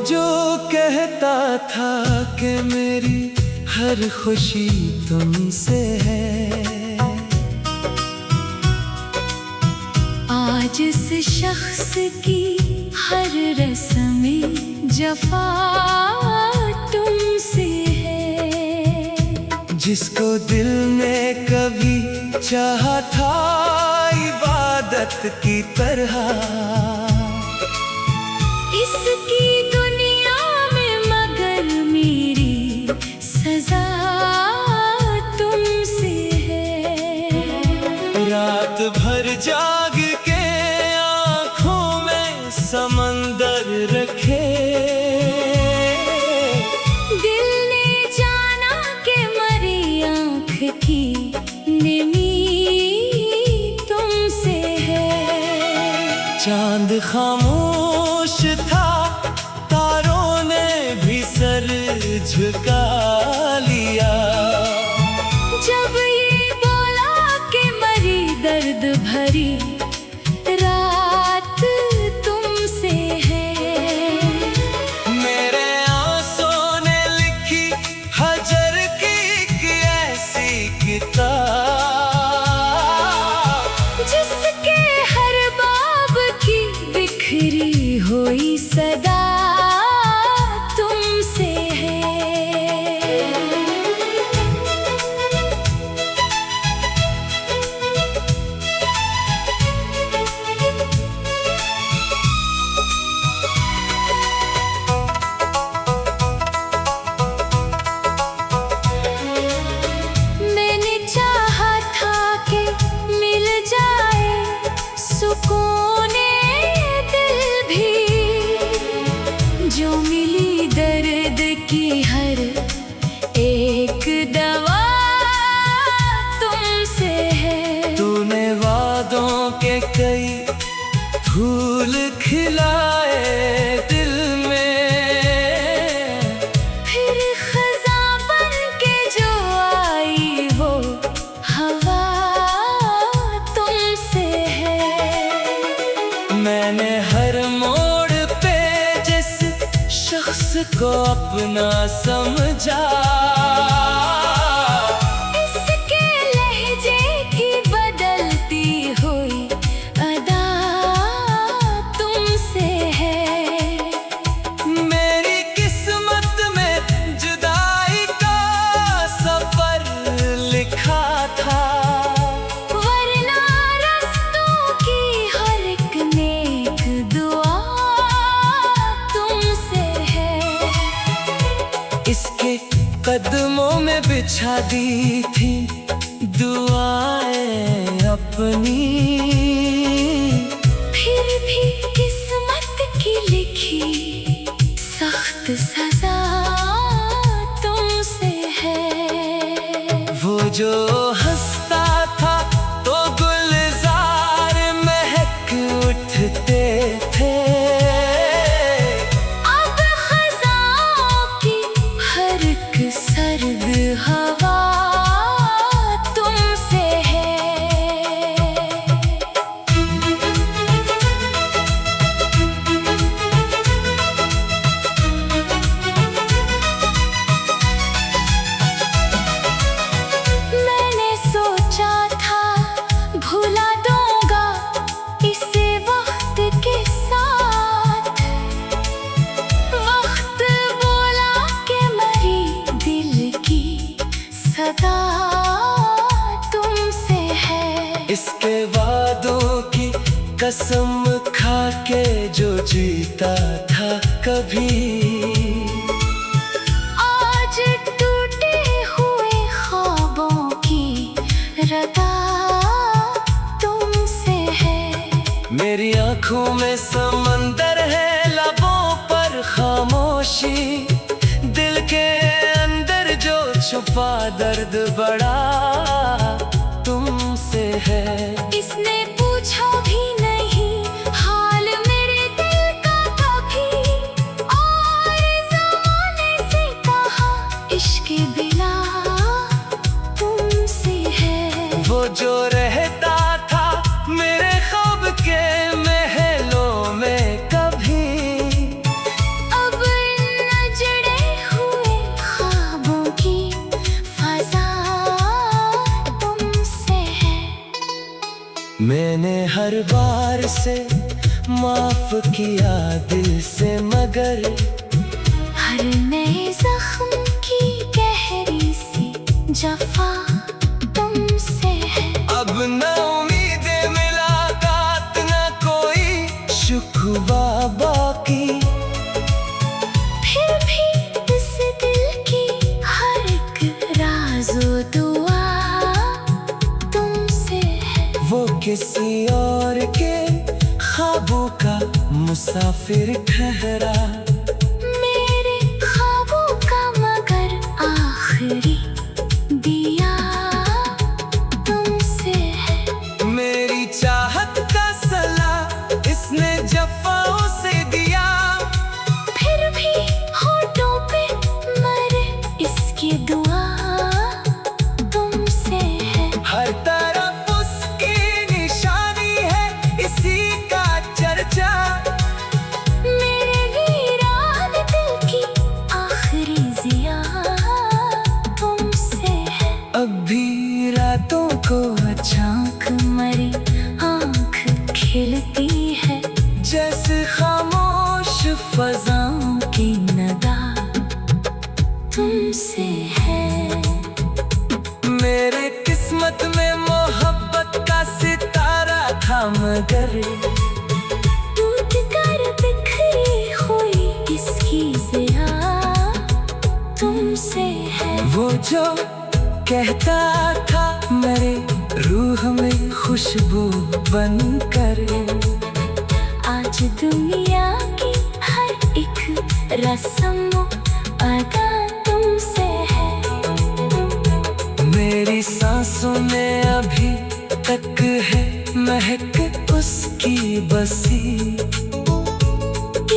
जो कहता था कि मेरी हर खुशी तुमसे है, आज इस शख्स की हर रस्म जफा तुमसे है। जिसको दिल ने कभी चाहा था इबादत की तरह, इसकी दुनिया में मगर मेरी सजा तुमसे है। रात भर जाग के आँखों में समंदर रखे, दिल ने जाना कि मरी आँख की निमी तुमसे है। चांद खामोश था, तारों ने भी सर झुका लिया। जब ये बोला कि मरी दर्द भरी रात तुमसे है। मेरे आंसुओं ने लिखी हजर की एक ऐसी किताब, जिसके हर बाब की बिखरी हुई सदा तुमसे है। मैंने चाहा था कि मिल जाए सुकूने दिल भी, जो मिली दर्द की हर एक दवा तुमसे है। तूने वादों के कई फूल खिलाए दिल में, फिर खज़ां बन के जो आई वो हवा तुमसे है। मैंने हर मोड़ पे जिस शख्स को अपना समझा, इसके लहजे की बदलती हुई अदा तुमसे है। मेरी किस्मत में जुदाई का सफर लिखा था, वरना रस्तों की हर एक नेक दुआ तुमसे है। इसके कदमों में बिछा दी थी दुआएं अपनी, फिर भी किस्मत की लिखी सख्त सजा तुमसे है। वो जो हंसता था तो गुलजार महक उठते थे, अब खज़ाओं की हर एक सर्द हवा तुमसे है। मैंने सोचा था भुला दूंगा इसे वक्त के साथ, वक्त बोला कि मरी दिल की सदा तुमसे है। इसके वादों की कसम खा के जो जीता था कभी, आज टूटे हुए ख्वाबों की रदा तुमसे है। मेरी आंखों में समंदर है, लबों पर खामोशी, दिल के अंदर जो छुपा दर्द बड़ा तुमसे है। इसने पूछा भी नहीं हाल मेरे दिल का कभी, और ज़माने से कहा इश्क बिला तुमसे है। वो जो रहता था मेरे ख्वाब के महलों में कभी, अब मैंने हर बार से माफ किया दिल से, मगर हर नए जख्म की गहरी सी जफा तुमसे है। अब न उम्मीदें मुलाकात, न कोई शुक्वा बाकी। फिर भी इस दिल की हर एक राज़ो दुआ तुमसे है। वो किसी और के ख्वाबों का मुसाफिर ठहरा, मेरे ख्वाबों का मगर आखिरी दिया तुमसे है। मेरी चाहत का सला इसने जफाओं से दिया। फिर भी होठों पे मरे इसकी दुआ तुमसे है। हर तरफ उसकी निशानी है, इसी का चर्चा। मेरे वीरान दिल की आखिरी जिया तुमसे है। अब भी रातों को झांक मरी आँख खिलती है, जैसे खामोश फजाओं की नदा तुमसे है। मेरे किस्मत में मोहब्बत का सितारा था, मगर टूट कर बिखरी हुई इसकी ज़िया तुमसे है। वो जो कहता था मेरे रूह में खुशबू बनकर, आज दुनिया की हर एक रस्म अदा तुमसे है। मेरी सांसों में अभी तक है महक उसकी बसी।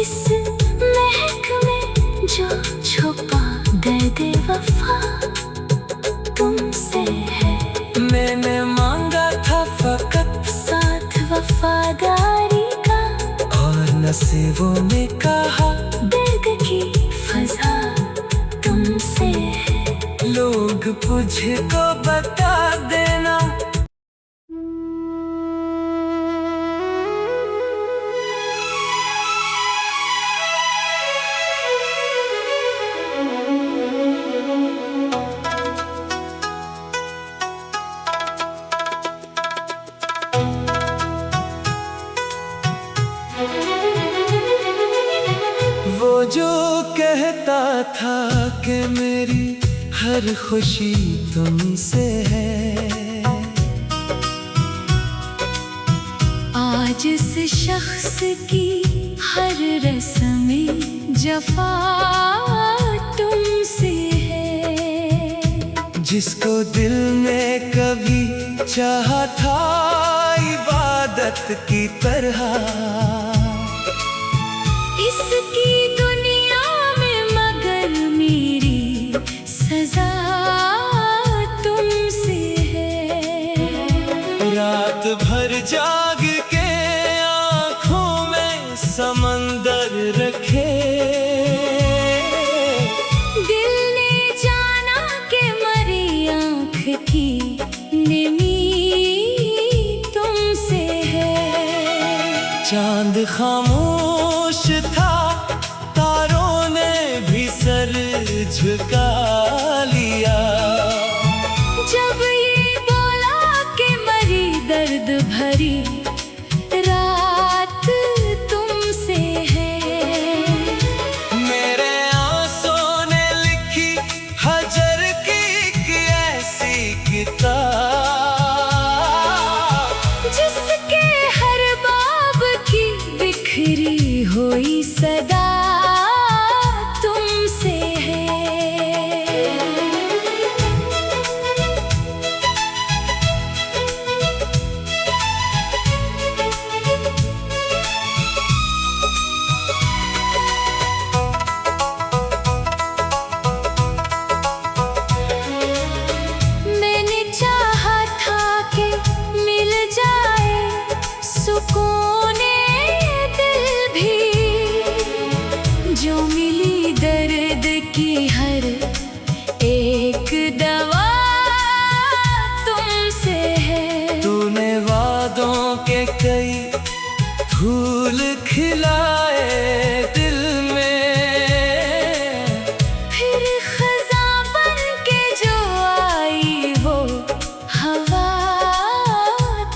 इस महक में जो छुपा दर्द वफा तुमसे है। मैंने मांगा था फकत साथ वफादारी का, और नसीबों ने कहा दर्द की फजा तुमसे है। लोग मुझको बता देना। वो जो कहता था कि मेरी हर खुशी तुमसे है, आज इस शख्स की हर रस्म जफा तुमसे है। जिसको दिल ने कभी चाहा था इबादत की तरह, इसकी दुनिया में मगर मेरी सजा तुमसे है। रात भर जाग के आँखों में समंदर रखे, दिल ने जाना के मरी आँख की निमी तुमसे है। चांद खामोश था, तारों ने भी सर झुका लिया। जब ये बोला कि मरी दर्द भरी रात तुमसे है। मेरे आंसुओं ने लिखी हजर की एक ऐसी किताब, जिसके हर बाब की बिखरी हुई सदा तुमसे है। कई फूल खिलाए दिल में, फिर खज़ां बन के जो आई वो हवा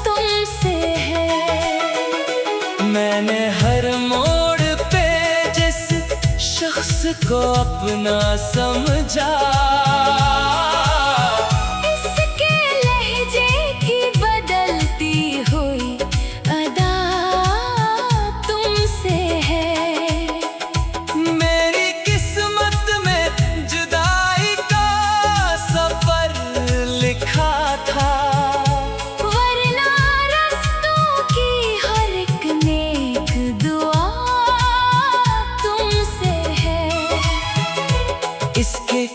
तुमसे है। मैंने हर मोड़ पे जिस शख्स को अपना समझा, इसके लहजे की बदलती हुई अदा तुमसे है। मेरी किस्मत में जुदाई का सफर लिखा था, वरना रस्तों की हर एक नेक दुआ तुमसे है। इसके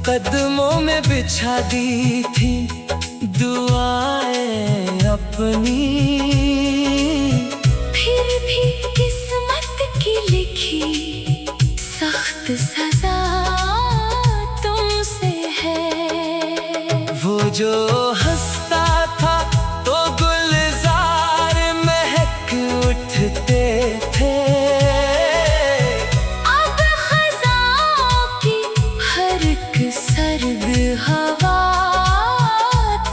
कदमों में बिछा दी थी दुआएं अपनी, फिर भी किस्मत की लिखी सख्त सजा तुमसे है। वो जो हंसता था तो गुलजार महक उठते थे, अब खज़ां की हर एक सर्द हवा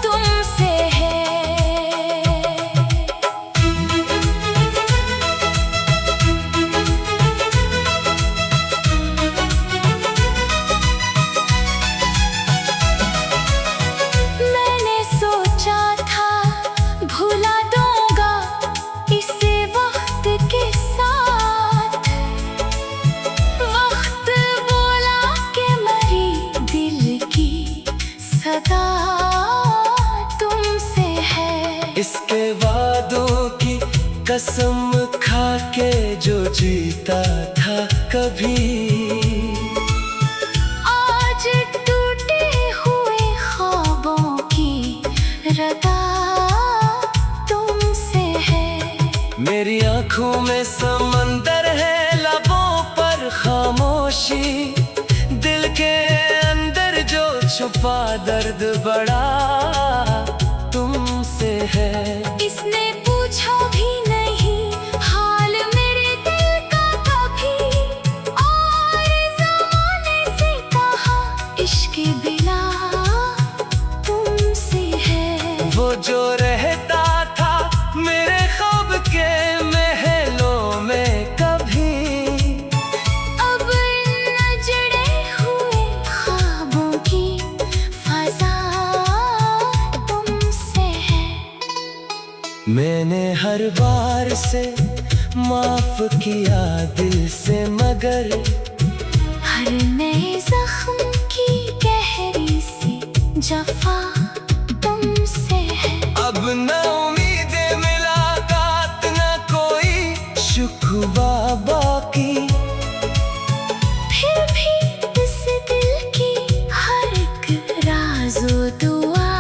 तुमसे है। मैंने सोचा था भुला दूंगा इसे वक्त के साथ, वक्त बोला के मरी दिल की सदा तुमसे है। इसके वादों की कसम खा के जो जीता था कभी, आज टूटे हुए ख्वाबों की रदा तुमसे है। मेरी आंखों में समंदर है, लबों पर खामोशी, दिल के अंदर जो छुपा दर्द बड़ा तुमसे है। इसने पूछा भी नहीं हाल मेरे दिल का कभी, और ज़माने से कहा इश्क बिला तुमसे है। वो जो रहता था मेरे ख्वाब के महलों में कभी, अब इन नजड़े हुए ख्वाबों की फज़ा तुमसे है। मैंने हर बार से माफ किया दिल से, मगर हर नए जख्म की गहरी सी जफा तुमसे है। अब न उम्मीदें मुलाकात न कोई शुक्वा बाकी, फिर भी इस दिल की हर एक राज़ो दुआ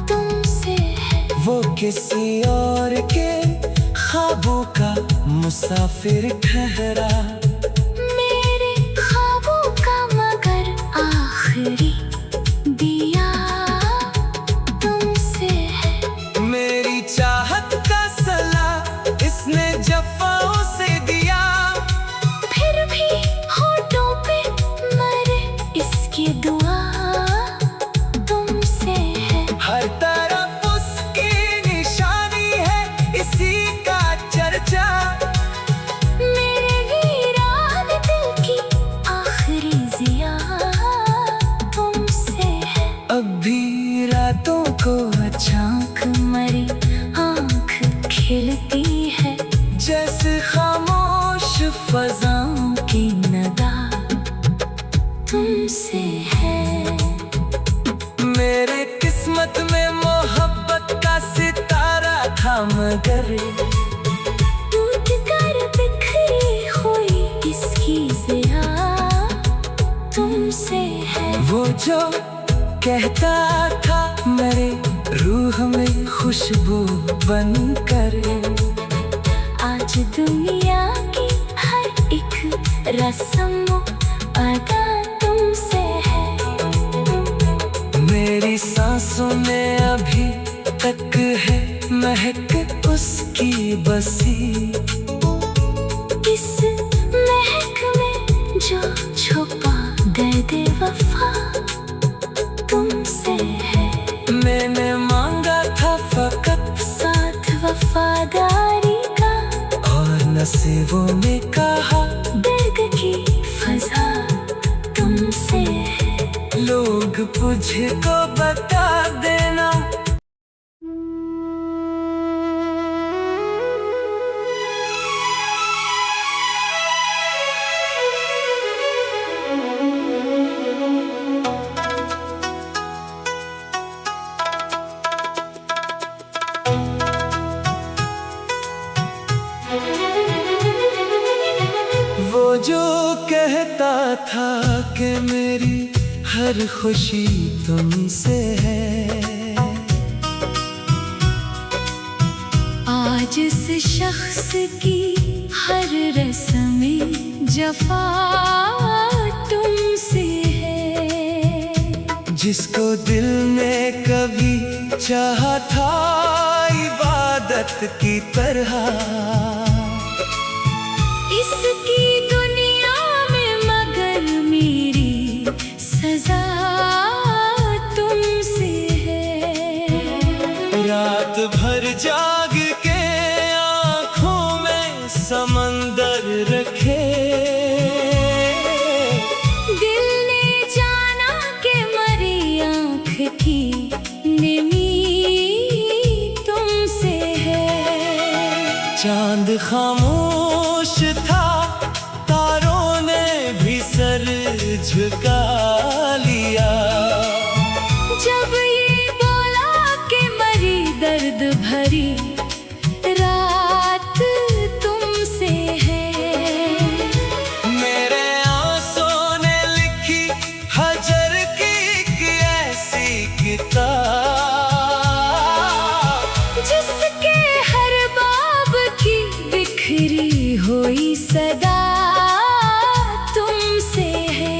तुमसे है। वो किसी और के ख्वाबों का मुसाफिर ठहरा, मेरे ख्वाबों का मगर आखिरी दिया तुमसे है। मेरी चाहत का सला इसने जफाओं से दिया, फिर भी होठों पे मरे इसकी दुआ तुमसे है। हर तरफ उसकी निशानी है, इसी का चर्चा, मेरे वीरान दिल की आखिरी जिया तुमसे है। अब भी रातों को झांक मरी आँख खिलती है, जैसे खामोश फज़ाओं की नदा तुमसे है। मेरे किस्मत में मोहब्बत का सितारा था, मगर टूट कर बिखरी हुई इसकी ज़िया तुमसे है। वो जो कहता था मेरे रूह में खुशबू बनकर, आज दुनिया की हर एक रस्म अदा तुमसे है। मेरी सांसों में अभी तक है महक उसकी बसी। इस महक में जो छुपा दर्द वफा तुमसे है। मैंने मांगा था फकत साथ वफादारी का, और नसीबों ने कहा दर्द की फजा तुमसे है। लोग मुझको बता देना। वो जो कहता था कि मेरी हर खुशी तुमसे है, आज इस शख्स की हर रस्म जफा तुमसे है। जिसको दिल ने कभी चाहा था इबादत की तरह, इसकी दुनिया में मगर मेरी सजा तुमसे है। रात भर जाग के आँखों में समंदर रखे, दिल ने जाना के मरी आँख की निमी तुमसे है। चांद खामोश था, तारों ने भी सर झुका लिया। जब ये बोला कि मरी दर्द भरी रात तुमसे है। मेरे आंसुओं ने लिखी हजर की एक ऐसी किताब, जिसके हर बाब की बिखरी हुई सदा तुमसे है।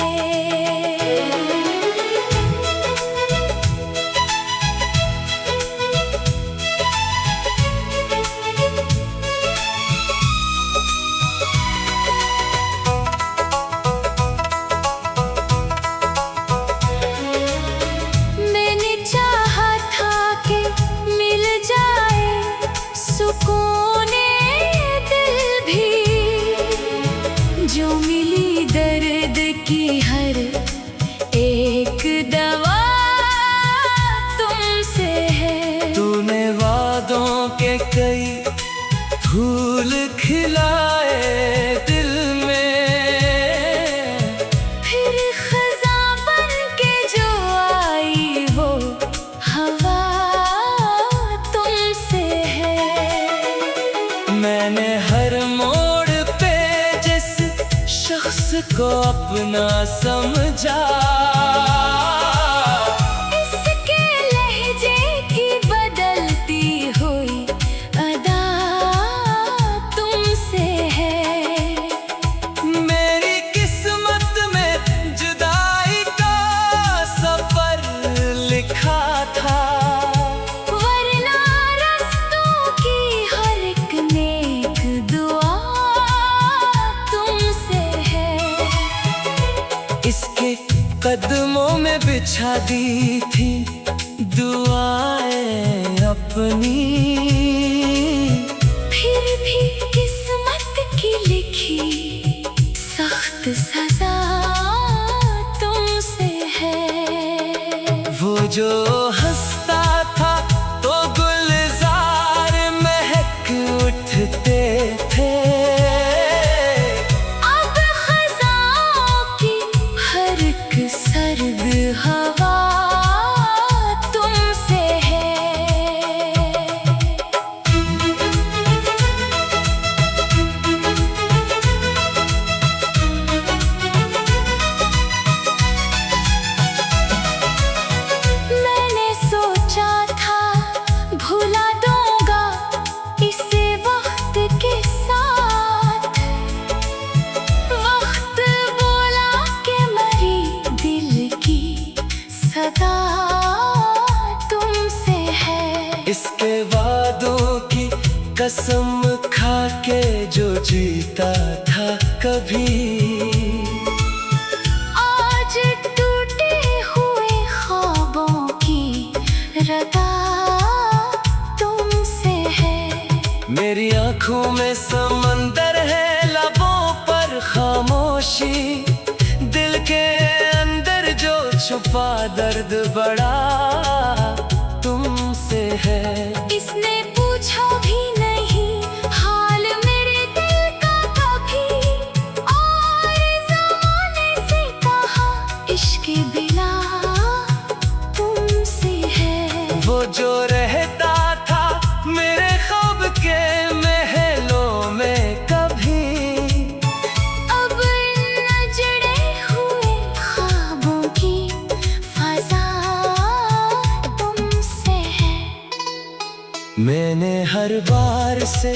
मैंने चाहा था कि मिल जाए सुकून दिल भी, जो मिली दर्द की हर एक दवा तुमसे है। तूने वादों के कई फूल खिलाए दिल में, फिर खज़ां बन के जो आई वो हवा तुमसे है। मैंने हर मोड़ पे जिस शख्स को अपना समझा, इसके लहजे की बदलती हुई अदा तुमसे है। मेरी किस्मत में जुदाई का सफर लिखा था, वरना रस्तों की हर एक नेक दुआ तुमसे है। इसके कदमों में बिछा दी थी दुआएं अपनी। फिर भी किस्मत की लिखी सख्त सजा तुमसे है। वो जो हंसता था तो गुलजार महक उठते थे, अब खज़ाओं की हर एक सर्द हवा तुमसे है। किसके वादों की कसम खा के जो जीता था कभी। आज टूटे हुए ख्वाबों की रदा तुमसे है। मेरी आंखों में समंदर है, लबों पर खामोशी, दिल के अंदर जो छुपा दर्द बड़ा तुमसे है। इसने पूछा भी नहीं हाल मेरे दिल का कभी, और ज़माने से कहा इश्क बिना तुमसे है। वो जो रहता था मेरे ख्वाब के महलों में कभी, अब नजरे हुए ख्वाबों की फज़ा तुमसे है। मैंने हर बार से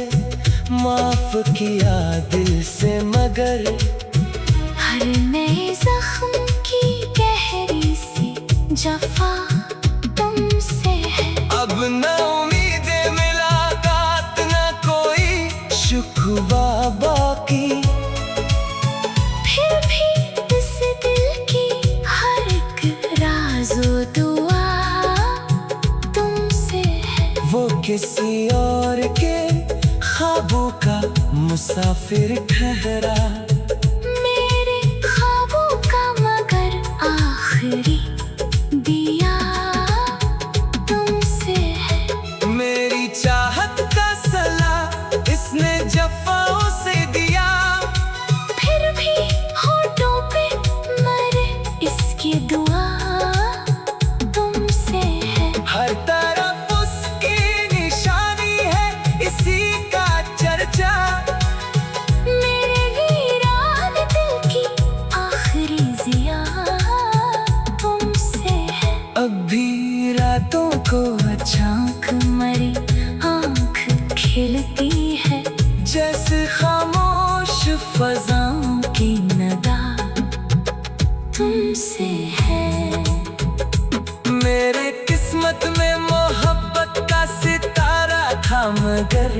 माफ किया दिल से, मगर हर नए जख्म की गहरी सी जफा तुमसे है। अब न उम्मीदें मुलाकात, न कोई शुक्वा बाकी, फिर भी इस दिल की हर एक राज़ो दुआ तुमसे है। वो किसी और के ख्वाबों का मुसाफिर ठहरा, मेरे ख्वाबों का मगर आखिरी दिया तुमसे है। मेरी चाहत का सला इसने जफाओं से दिया, फिर भी होठों पे मरे इसकी दुआ तुमसे है। हर तरफ उसकी निशानी है, इसी का चर्चा, मेरे वीरान दिल की आखिरी जिया तुमसे है। अब भी रातों को झांक मरी आँख खिलती है, जैसे खामोश फज़ाओं की नदा तुमसे है। मेरे किस्मत में मोहब्बत का सितारा था, मगर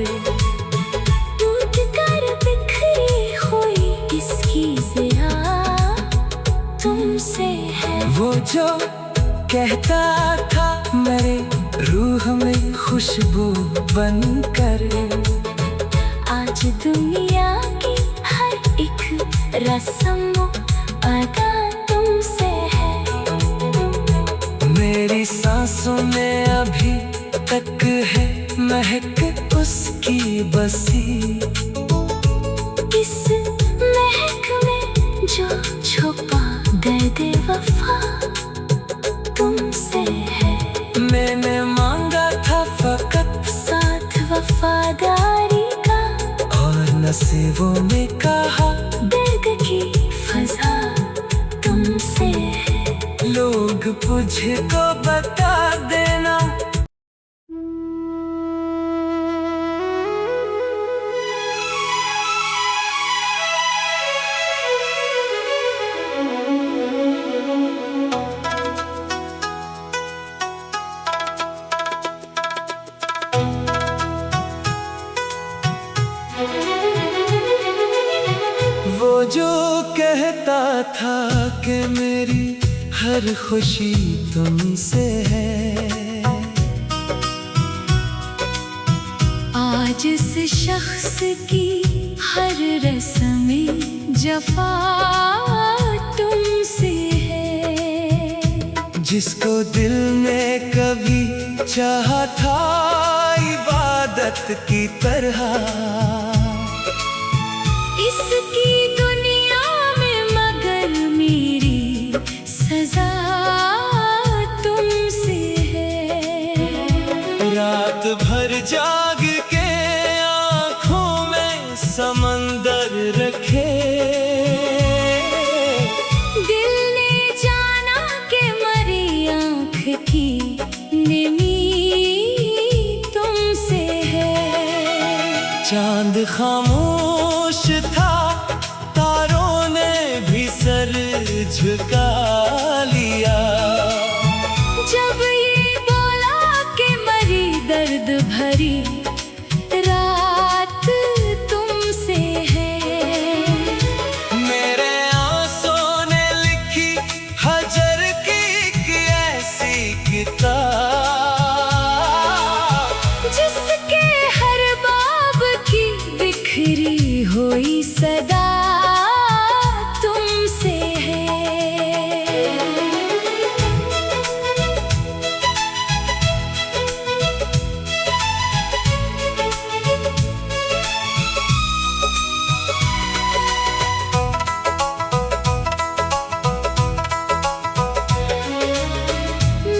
टूट कर बिखरी हुई इसकी ज़िया तुमसे है। वो जो कहता था मेरे रूह में खुशबू बनकर, आज दुनिया की हर एक रस्म अदा तुमसे है। मेरी सांसों में अभी तक है महक उसकी बसी, इस महक में जो छुपा दर्द वफा तुमसे है। मैंने मांगा था फकत साथ वफादारी का, और नसीबों ने कहा दर्द की फज़ा तुमसे है। लोग मुझको बता देना। वो जो कहता था कि मेरी हर खुशी तुमसे है, आज इस शख्स की हर रस्म जफा तुमसे है। जिसको दिल ने कभी चाहा था इबादत की तरह, इसकी दुनिया में मगर मेरी सजा तुमसे है। रात भर जाग के आँखों में समंदर रखे, दिल ने जाना के मरी आँख की निमी तुमसे है। चांद खामोश था, तारों ने भी सर झुका लिया, जब ये बोला कि मरी दर्द भरी रात तुमसे है। मेरे आंसुओं ने लिखी हजर की एक ऐसी किताब, जिसके हर बाब की बिखरी हुई सदा तुमसे है।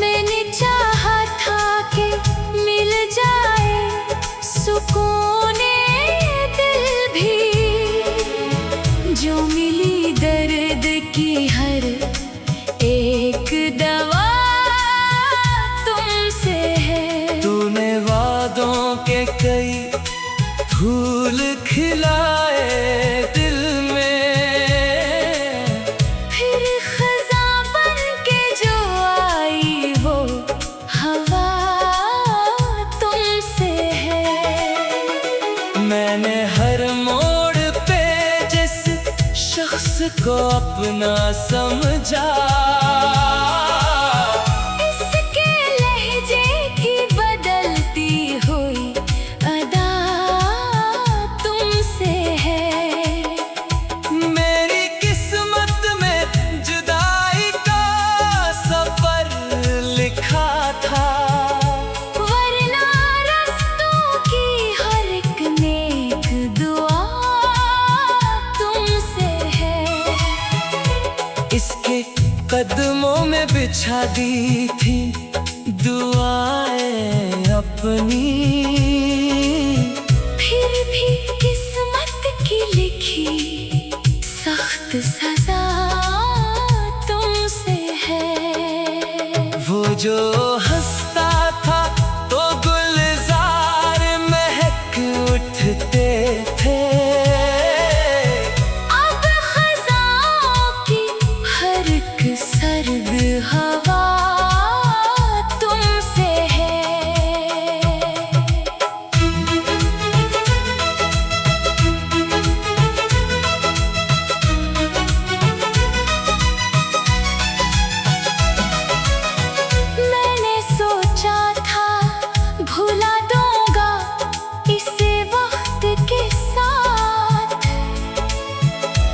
मैंने चाहा था कि मिल जाए सुकूने दिल भी, जो मिली दर्द की हर एक दवा तुमसे है। तूने वादों के कई फूल खिलाए दिल में, फिर खज़ां बन के जो आई वो हवा तुमसे है। मैंने हर मोड़ पे जिस शख्स को अपना समझा, इसके लहजे की बदलती हुई अदा तुमसे है। मेरी किस्मत में जुदाई का सफर लिखा था, वरना रस्तों की हर एक नेक दुआ तुमसे है। इसके कदमों में बिछा दी थी दुआएं अपनी, फिर भी किस्मत की लिखी सख्त सजा तुमसे है। वो जो हंसता था तो गुलजार महक उठते थे, अब खज़ाओं की हर एक सर्द हवा तुमसे है। मैंने सोचा था भुला दूंगा इसे वक्त के साथ,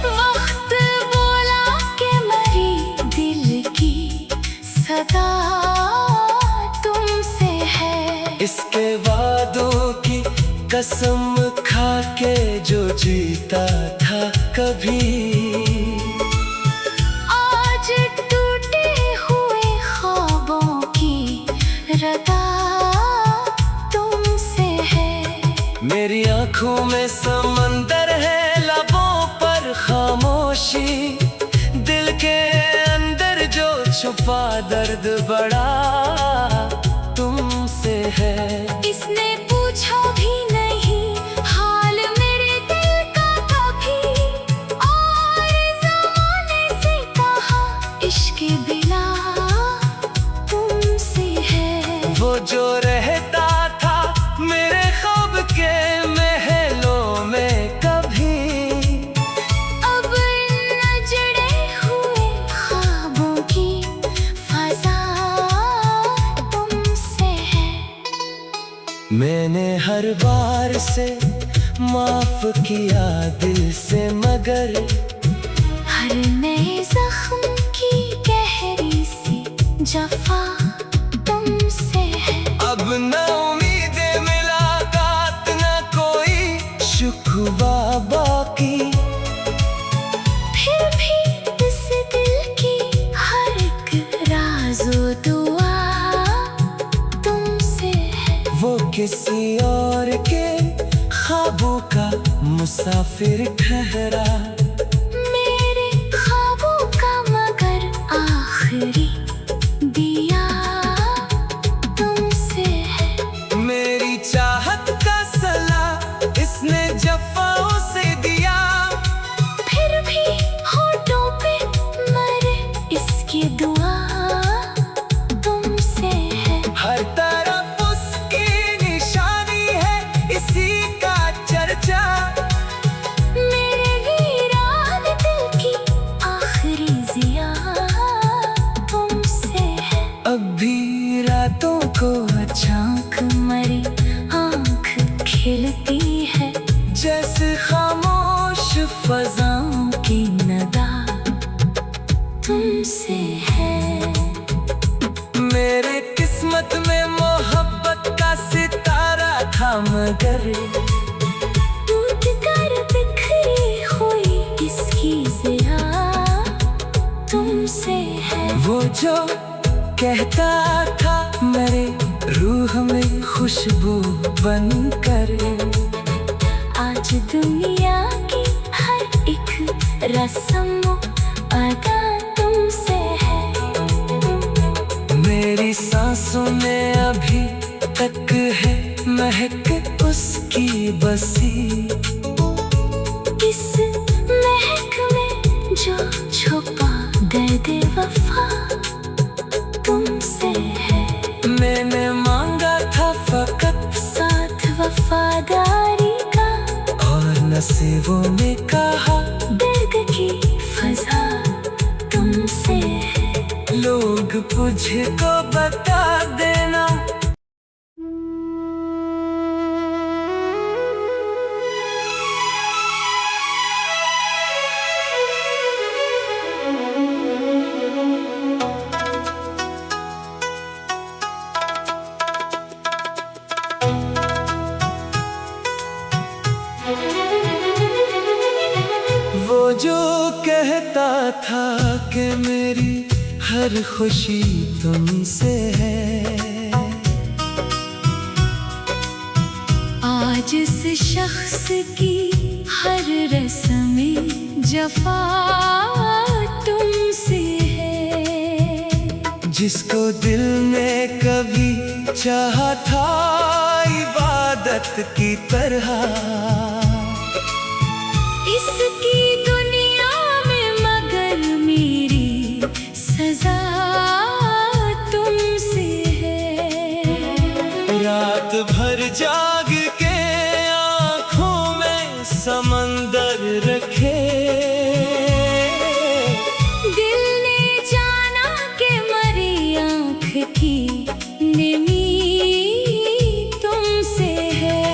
वक्त बोला कि मरी दिल की सदा तुमसे है। इसके वादों की कसम खा के जो जीता था कभी, आज टूटे हुए ख्वाबों की रदा तुमसे है। मेरी आंखों में समंदर है, लबों पर खामोशी, दिल के अंदर जो छुपा दर्द बड़ा तुमसे है। इसने पूछा भी नहीं हाल मेरे दिल का कभी, और ज़माने से कहा इश्क बिना तुमसे है। वो जो रहता था मेरे ख्वाब के महलों में कभी, अब इन जड़े हुए ख्वाबों की फज़ा तुमसे है। मैंने हर बार से माफ किया दिल से, मगर हर नए जख्म की गहरी सी जफा तुमसे है। अब न उम्मीद मुलाकात न कोई शुक्वा बाकी, फिर भी इस दिल की हर एक राज़ो दुआ तुमसे है। वो किसी और के ख्वाबों का मुसाफिर ठहरा, मेरे ख्वाबों का मगर आखिरी दिया तुमसे है। मेरी चाहत का सला इसने जफाओं से दिया, फिर भी होठों पे मरे इसकी दुआ तुमसे है। हर तरफ उसकी निशान था मगर टूट कर बिखरी हुई इसकी ज़रा तुमसे है। वो जो कहता था मेरे रूह में खुशबू बनकर, आज दुनिया की हर एक रस्म अदा तुमसे है। मेरी सांसों में अभी तक है महक उसकी बसी, इस महक में जो छुपा दर्द वफा तुमसे है। मैंने मांगा था फकत साथ वफादारी का, और नसीबों ने कहा दर्द की फजा तुमसे है। लोग मुझको बता देना वो जो कहता था कि मेरी हर खुशी तुमसे है। आज इस शख्स की हर रस्म जफा तुमसे है। जिसको दिल ने कभी चाहा था इबादत की तरह, इसकी दुनिया में मगर मेरी सजा तुमसे है। रात भर जाग के आँखों में समंदर रखे, दिल ने जाना कि मरी आँख की निमी तुमसे है।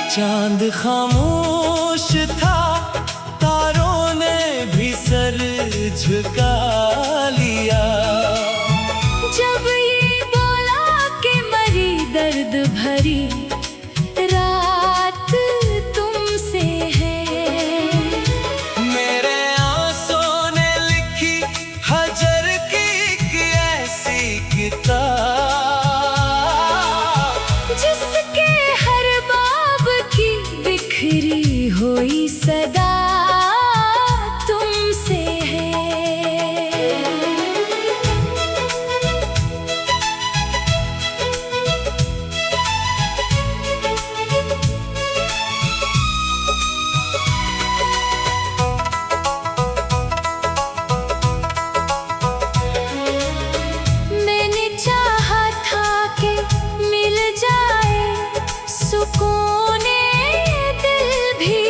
चांद खामोश था, तारों ने भी सर झुका लिया, जब ये बोला कि मरी दर्द भरी रात तुमसे है। मेरे आंसुओं ने लिखी हजर की एक ऐसी किताब, जिसके हर बाब की बिखरी हुई सदा तुमसे है। मैंने चाहा था कि मिल जाए सुकून दिल भी,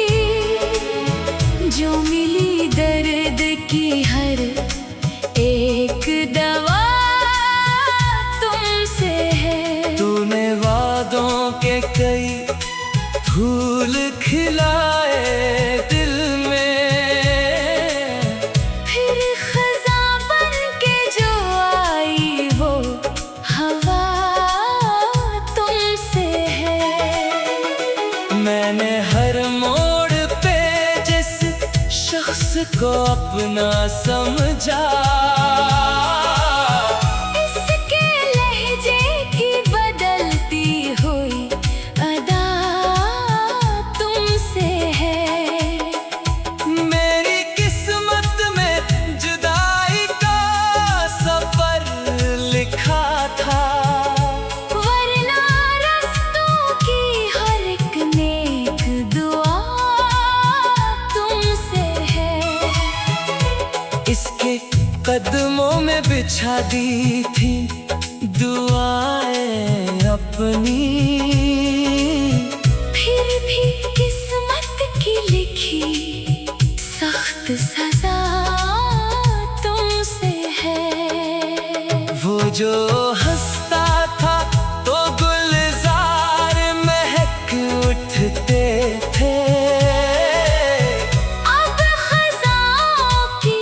जो मिली दर्द की हर एक दवा तुमसे है। तूने वादों के कई फूल खिलाए दिल में, फिर खज़ां बन के जो आई वो हवा तुमसे है। मैंने हर मोड़ पे जिस शख्स को अपना समझा, इसके लहजे की बदलती हुई अदा तुमसे है। मेरी किस्मत में जुदाई का सफर लिखा था, वरना रस्तों की हर एक नेक दुआ तुमसे है। इसके कदमों में बिछा दी थी दुआएं अपनी, फिर भी किस्मत की लिखी सख्त सजा तुमसे है। वो जो हंसता था तो गुलजार महक उठते थे, अब खज़ाओं की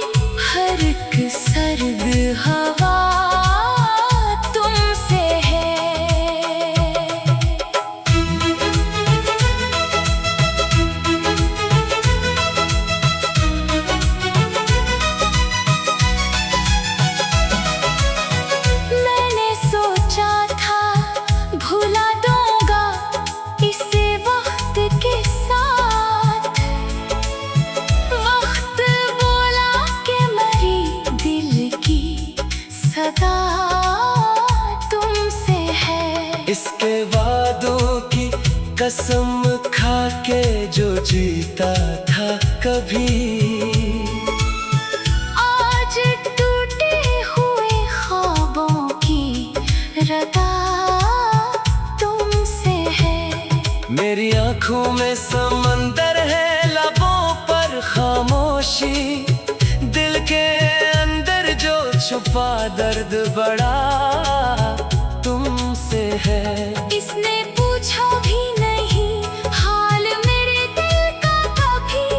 हर एक सर्द हवा कसम खा के जो जीता था कभी, आज टूटे हुए ख्वाबों की रदा तुमसे है। मेरी आंखों में समंदर है, लबों पर खामोशी, दिल के अंदर जो छुपा दर्द बड़ा तुमसे है। इसने पूछा भी नहीं हाल मेरे दिल का कभी,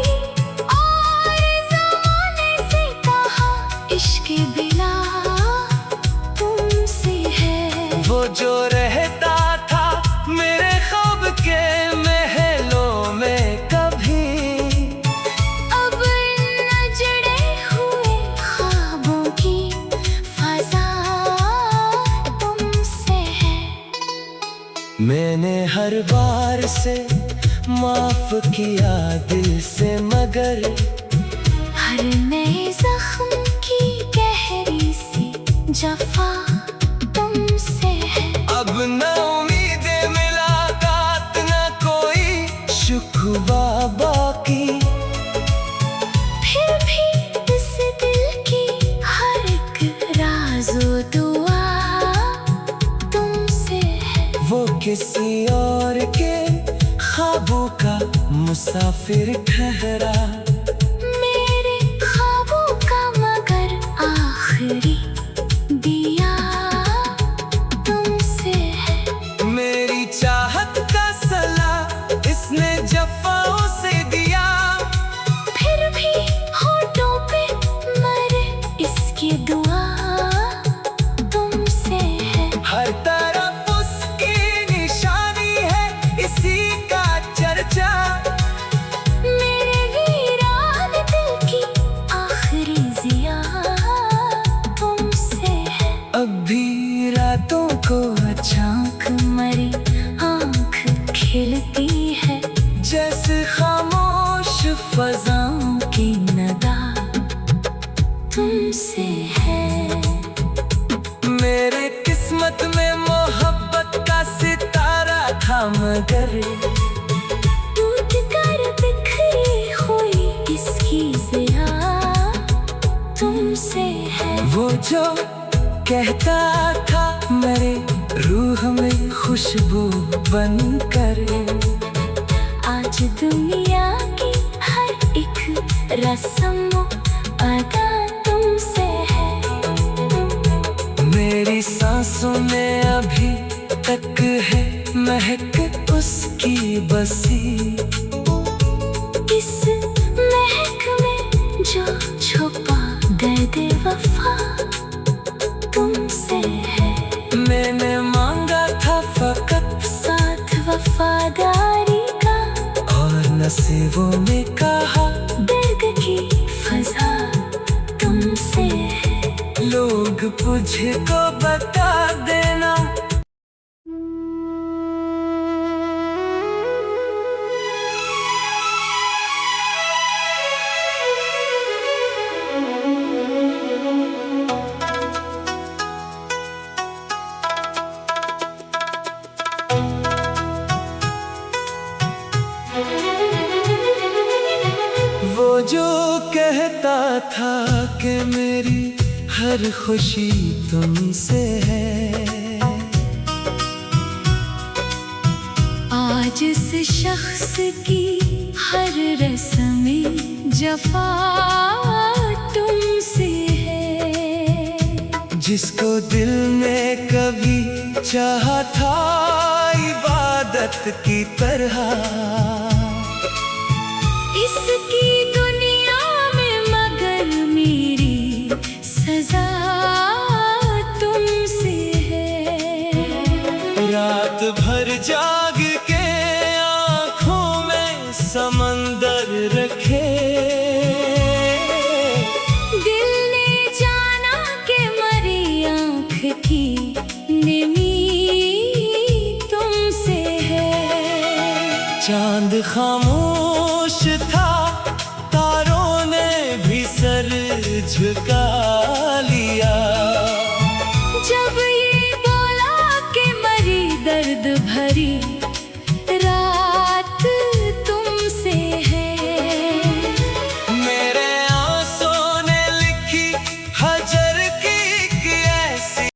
और ज़माने से कहा इश्क बिना तुमसे है। वो जो रहता था मेरे ख्वाब के महलों में कभी, अब इन जड़े हुए ख्वाबों की फज़ा तुमसे है। मैंने हर बार से माफ किया दिल से, मगर हर नए जख्म की गहरी सी जफा तुमसे है। अब न उम्मीदें मुलाकात, न कोई शुक्वा बाकी, फिर भी इस दिल की हर एक राज़ो दुआ तुमसे है। वो किसी और के ख्वाबों का मुसाफिर ठहरा, मेरे ख्वाबों का मगर आखिरी दिया तुमसे है। मेरी चाहत का सला इसने जफाओं से दिया, फिर भी होठों पे मरे इसकी दुआ तुमसे है। हर तरफ उसकी निशानी है, इसी का चर्चा, मेरे वीरान दिल की आखिरी जिया तुमसे है। अब भी रातों को झांक मरी आँख खिलती है, जैसे खामोश फज़ाओं की नदा तुमसे है। मेरे किस्मत में मोहब्बत का सितारा था, मगर टूट कर बिखरी हुई इसकी ज़िया तुमसे है। वो जो कहता था मेरे रूह में खुशबू बनकर, आज दुनिया की हर एक रस्म अदा तुमसे है। मेरी सांसों में अभी तक है महक उसकी बसी, इस महक में जो छुपा दर्द वफा तुमसे है। मैंने मांगा था फकत साथ वफादारी का, और नसीबों ने कहा दर्द की फज़ा तुमसे है। लोग मुझको बता देना। वो जो कहता था कि मेरी हर खुशी तुमसे है, आज इस शख्स की हर रस्म जफा तुमसे है। जिसको दिल ने कभी चाहा था इबादत की तरह, इसकी दुनिया में मगर मेरी सजा तुमसे है। रात भर जाग के आँखों में समंदर रखे, दिल ने जाना के मरी आँख की निमी